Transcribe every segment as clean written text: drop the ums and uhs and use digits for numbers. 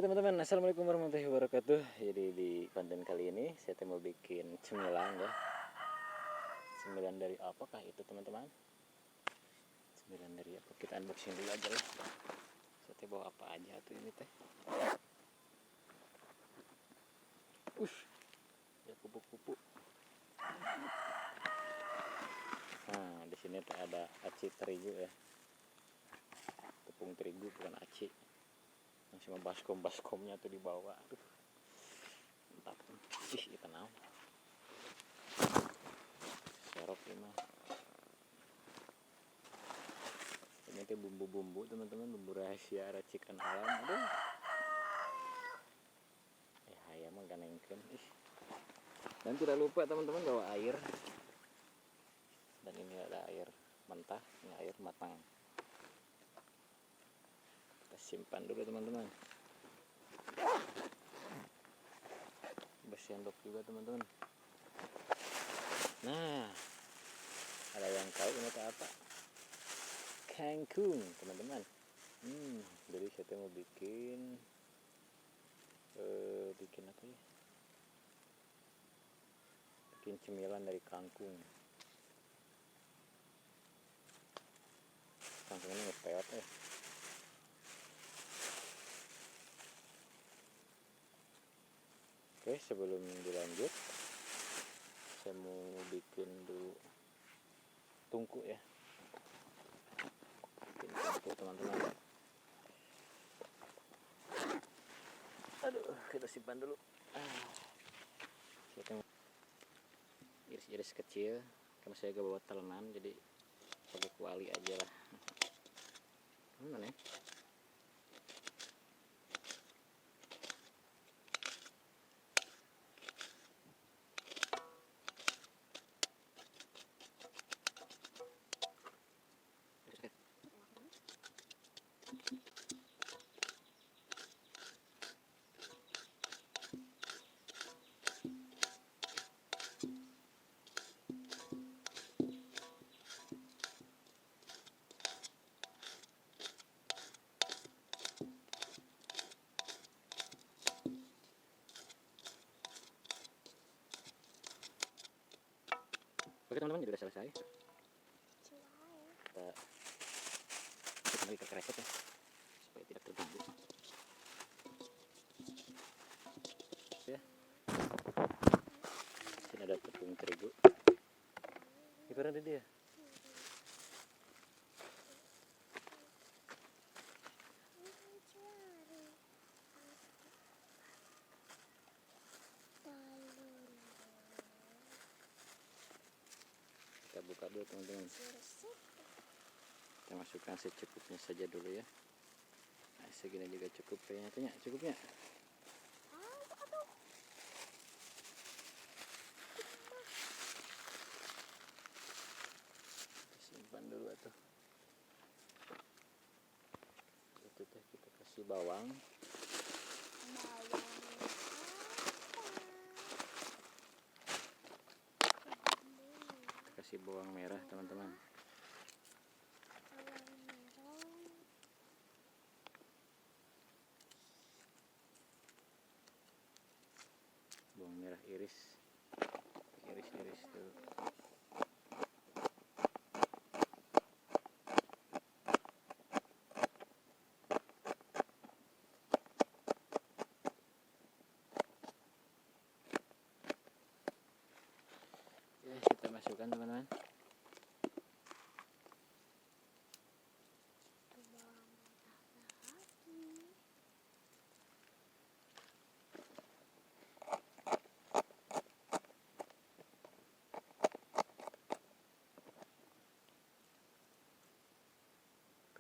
Teman-teman, assalamualaikum warahmatullahi wabarakatuh. Jadi di konten kali ini saya mau bikin cemilan ya. Cemilan dari apakah itu teman-teman? Cemilan dari apa? Kita unboxing dulu aja lah. Saya bawa apa aja tuh ini teh? Ya kupu-kupu. Nah di sini ada aci terigu ya. Tepung terigu bukan aci. Yang sama baskom-baskomnya tuh di bawah. Aduh. Mantap. Ih, kita naon. Serok ini mah. Ini tuh bumbu-bumbu teman-teman, bumbu rahasia racikan alam. Aduh. Ayam mah ganengkeun. Ih. Dan tidak lupa teman-teman bawa air. Dan ini ada air mentah, ini air matang. Kita simpan dulu teman-teman. Bersendok juga teman-teman. Nah, ada yang tahu ini apa? Kangkung teman-teman. Jadi saya mau bikin apa ya? Bikin cemilan dari kangkung. Kangkung ini ngepeot ya. Oke, sebelum dilanjut saya mau bikin dulu tungku ya. Bikin tungku teman-teman. Aduh, kita simpan dulu. Kita iris-iris kecil karena saya gak bawa telenan, jadi pakai kuali aja lah. Mana ya? Oke teman-teman, jadi udah selesai. Kita kembali ke kresek ya, supaya tidak terganggu. Ya. Sini ada tepung terigu. Gimana tadi ya? Kita buka dulu teman-teman. Kita masukkan secukupnya saja dulu ya. Nah, segini juga cukup kayaknya, cukupnya. Simpan dulu atuh. Itu teh kita kasih bawang. Kita kasih bawang merah teman-teman. Bawang merah iris dulu. Ya, kita masukkan teman-teman.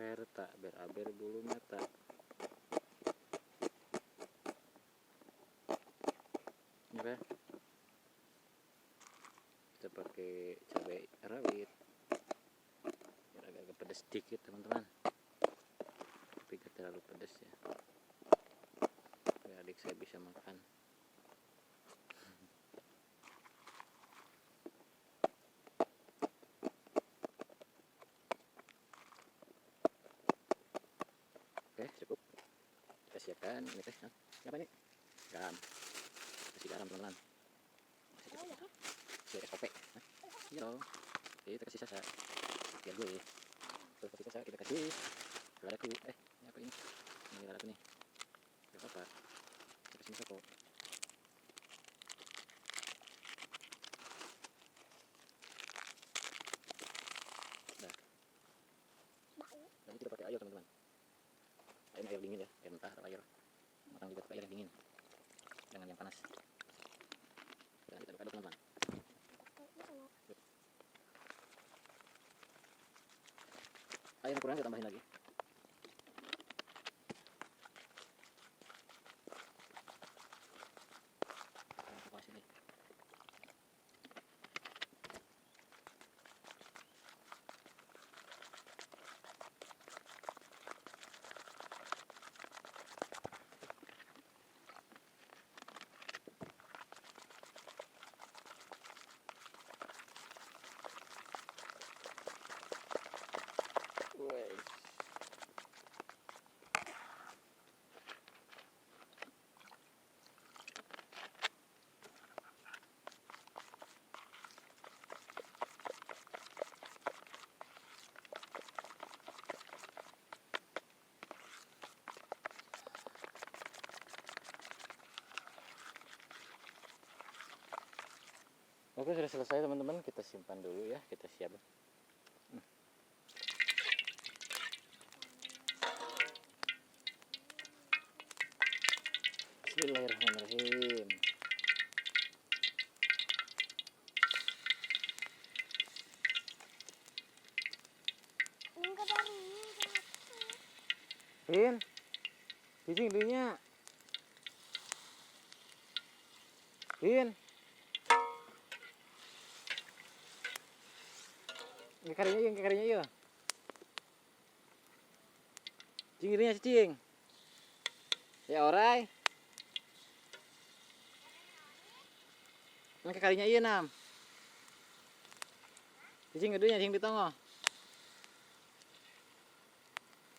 Perta beraber bulu mata. Oke. Kita pakai cabai rawit. Biar agak pedas sedikit teman-teman. Tapi gak terlalu pedas ya. Biar adik saya bisa makan. Oke, cukup. Kita siapkan ini teh. Apa ini? Garam. Kasih garam teman-teman. Kasih SOP. Iya dong. Oke, kita kasih sasa. Biar gue. Terus kasih sasa, kita kasih ladaku. Ini apa ini? Ini ladaku nih. Gak apa-apa. Kita kasih masako. Dah. Nanti kita pakai air teman-teman. Air dingin ya, air mentah atau air matang juga, pakai air yang dingin. Jangan yang panas. Dan kita aduk teman-teman. Air kurang kita tambahin lagi. Oke, sudah selesai teman-teman, kita simpan dulu ya, kita siap. Bismillahirrahmanirrahim. Pin, cicing dirinya. Pin. Karinya iya. Cing dirinya cicing. Ya orai. Yang karinya iya nam. Cicing gedenya cing ditongo.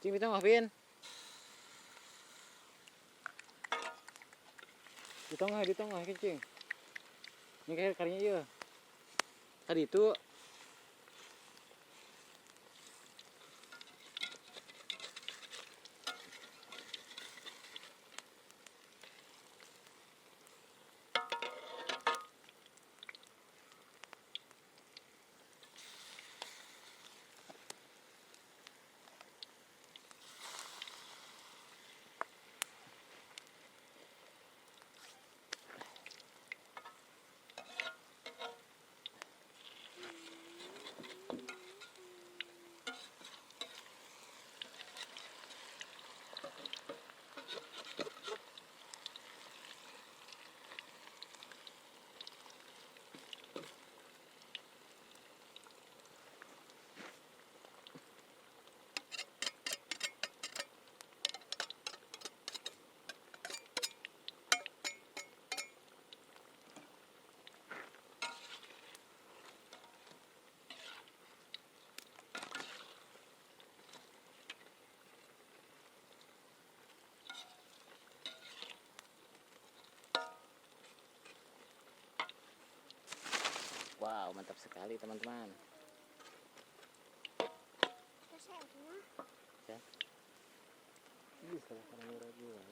Cing ditongo Pin. Ditongo cicing. Ini karinya iya. Tadi itu wow, mantap sekali teman-teman. Ya. Ini salah kamera gua.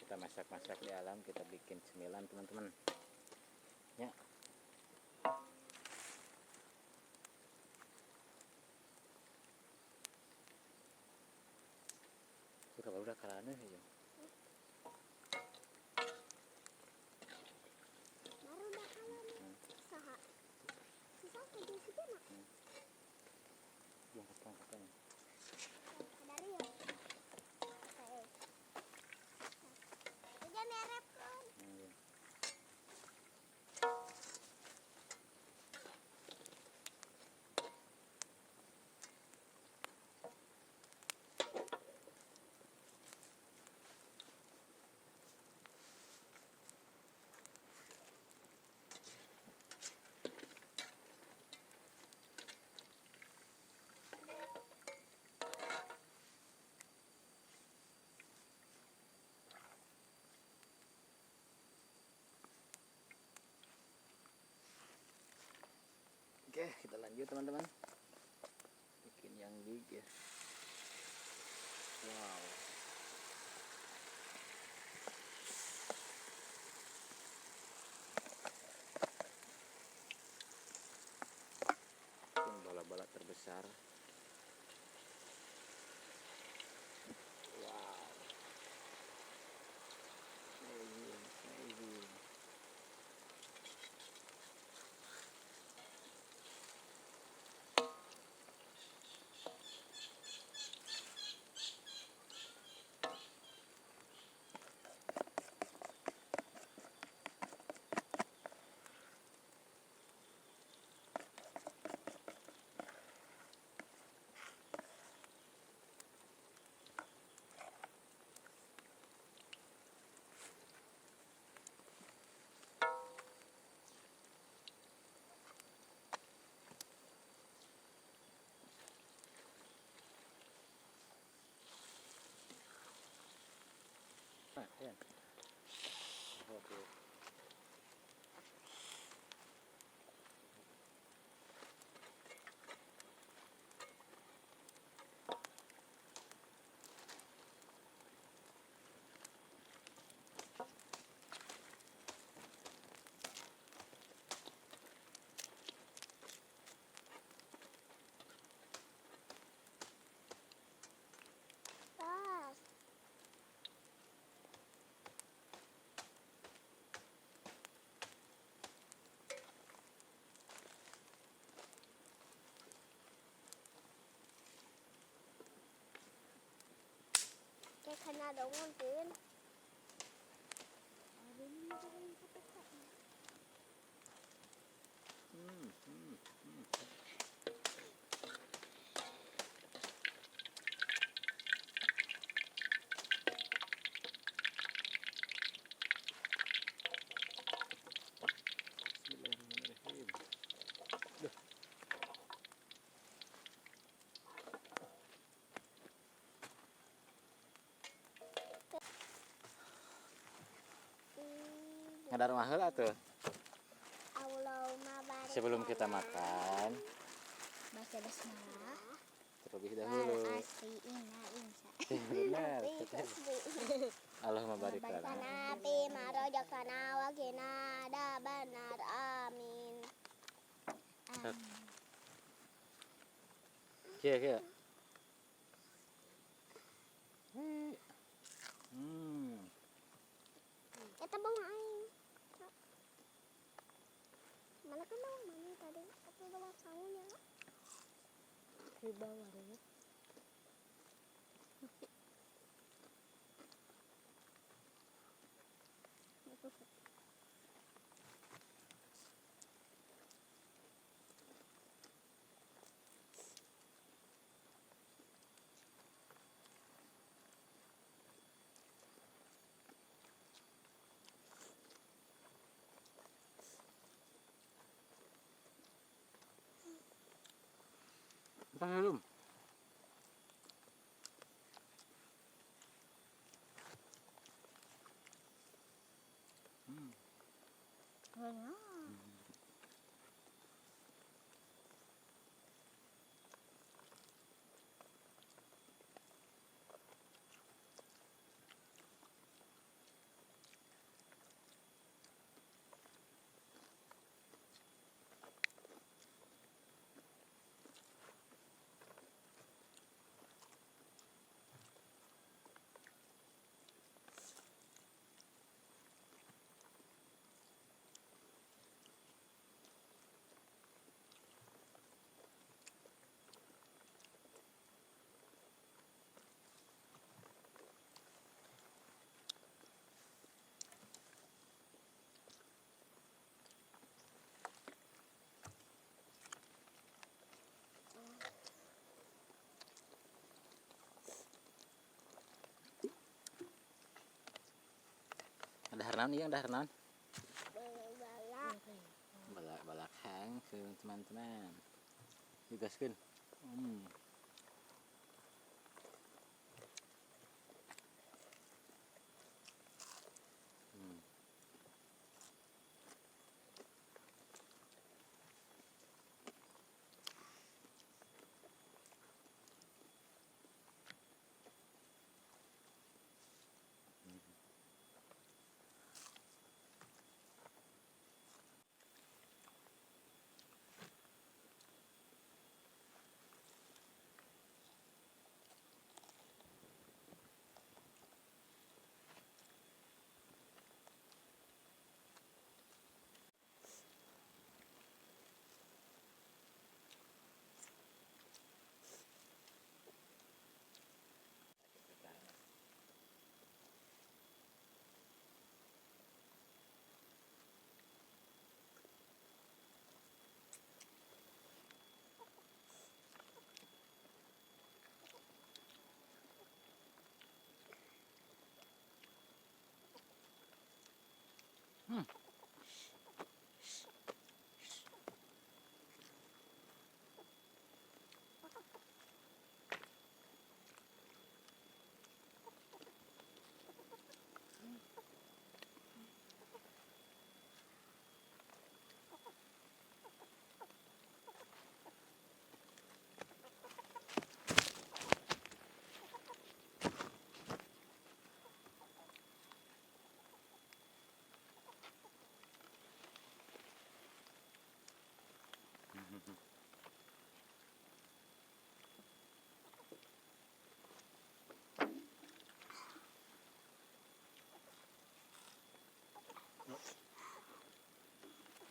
kita masak-masak di alam, kita bikin cemilan teman-teman ya. Kalau udah kalana ya. Baru udah kalana. Saha. Susah kerja sih nak. Yang ketang-ketang. Dari ya. Oke. Udah merep kan. Oke, kita lanjut teman-teman. Bikin yang big ya. Wow. Bikin bola-bola terbesar. Wow. Amazing. Nah, ya. Oke. Pas. Kayak kena dongeng kan. Ada ini yang kata-kata. Bismillahirrahmanirrahim. Duh. Ngadar mahal atuh. Allahumma barik. Sebelum kita makan, Baca basmalah. terlebih dahulu. Asri inna insa. Benar. Allahumma barik lana. Barisana fi marojakana wa qina adzabannar. Amin. Kia. Eta bawang aing. Mana kan bawang mana tadi? Apa bawang saung ya? Di bawang ya. Makan belum? Daharnan iya daharnan. Balak-balak. Balak hang teman-teman. Digaskeun.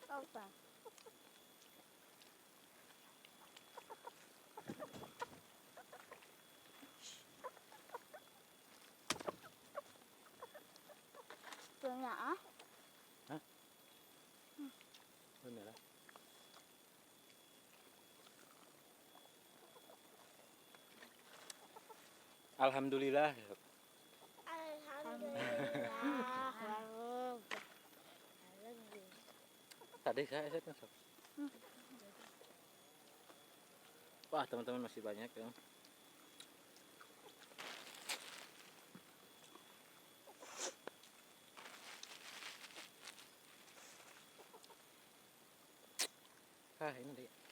Apa? Punya ah? Bener. Alhamdulillah. Alhamdulillah. Tadi saya masuk. Wah, teman-teman masih banyak ya. Ah, ini dia.